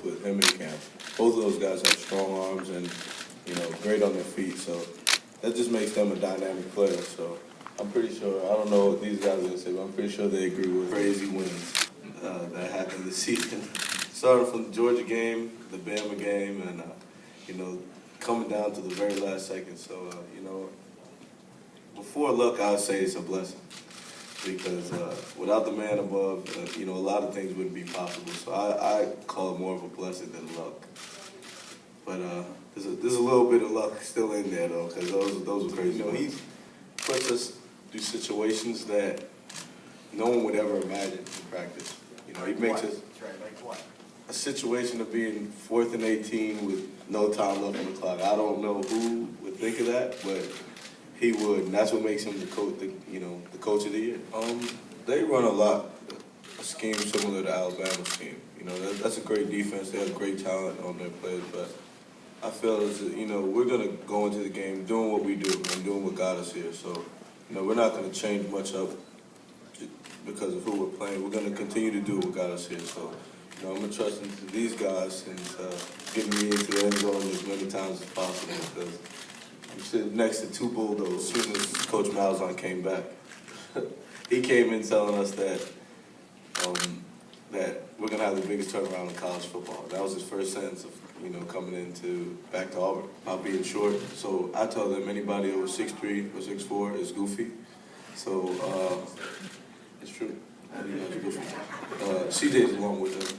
with him in camp. Both of those guys have strong arms and, great on their feet. So that just makes them a dynamic player. So I'm pretty sure, I don't know what these guys are going to say, but I'm pretty sure they agree with crazy wins that happened this season. Starting from the Georgia game, the Bama game, and, coming down to the very last second. So, before luck, I would say it's a blessing. Because without the man above, a lot of things wouldn't be possible. So I call it more of a blessing than luck. But there's a little bit of luck still in there, though, because those were crazy. He puts us through situations that no one would ever imagine in practice. He makes us a situation of being 4th and 18 with no time left on the clock. I don't know who would think of that, but he would, and that's what makes him the coach of the year. They run a scheme similar to Alabama's scheme. That's a great defense. They have great talent on their players, but I feel as we're gonna go into the game doing what we do and doing what got us here. So, we're not gonna change much up because of who we're playing. We're gonna continue to do what got us here. So, I'm gonna trust into these guys and getting me into the end zone as many times as possible because I'm sitting next to two Bulldogs as soon as Coach Malzahn came back. He came in telling us that we're going to have the biggest turnaround in college football. That was his first sentence of, coming back to Auburn about being short. So I told them anybody over 6'3" or 6'4" is goofy. So it's true. CJ's along with them.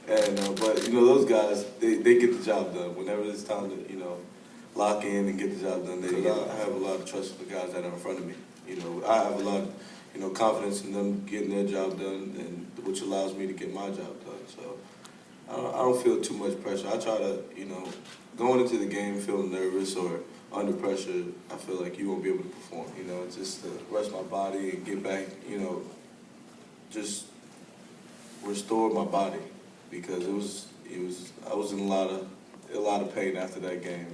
And, but, those guys, they get the job done. Whenever it's time to, lock in and get the job done. I have a lot of trust in the guys that are in front of me. I have a lot of, confidence in them getting their job done, and which allows me to get my job done. So I don't feel too much pressure. I try to, going into the game feeling nervous or under pressure, I feel like you won't be able to perform. Just to rest my body and get back, just restore my body because I was in a lot of pain after that game.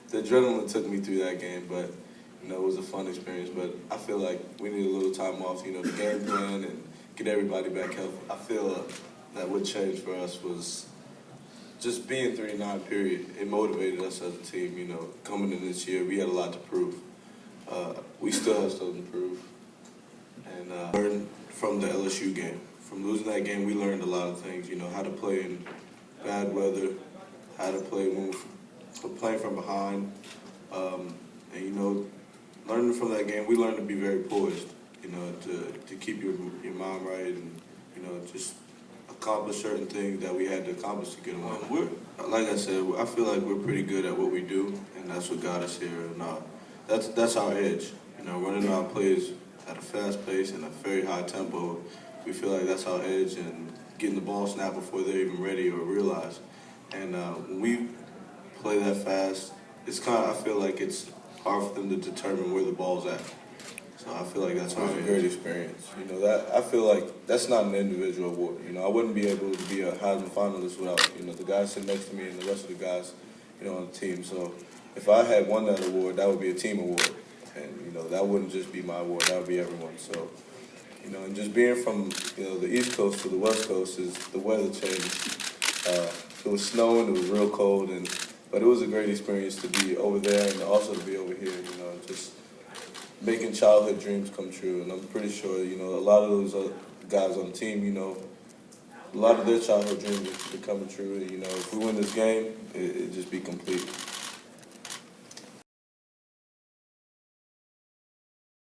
The adrenaline took me through that game, but it was a fun experience. But I feel like we need a little time off, the game plan and get everybody back healthy. I feel that what changed for us was just being 3-9 period. It motivated us as a team. Coming in this year, we had a lot to prove. We still have something to prove, and learn from the LSU game. From losing that game, we learned a lot of things. How to play in bad weather, how to play when we're playing from behind, and learning from that game, we learned to be very poised, to keep your mind right and just accomplish certain things that we had to accomplish to get them win. Like I said, I feel like we're pretty good at what we do, and that's what got us here. And that's our edge, running our plays at a fast pace and a very high tempo. We feel like that's our edge, and getting the ball snapped before they're even ready or realize. And when we play that fast, I feel like it's hard for them to determine where the ball's at. So I feel like that's a great experience. I feel like that's not an individual award. I wouldn't be able to be a Heisman finalist without, the guys sitting next to me and the rest of the guys, on the team. So if I had won that award, that would be a team award. And, that wouldn't just be my award, that would be everyone's. So, and just being from, the East Coast to the West Coast is the weather changed. It was snowing, it was real cold, but it was a great experience to be over there and also to be over here, just making childhood dreams come true. And I'm pretty sure, a lot of those guys on the team, a lot of their childhood dreams are coming true. And, if we win this game, it'd just be complete.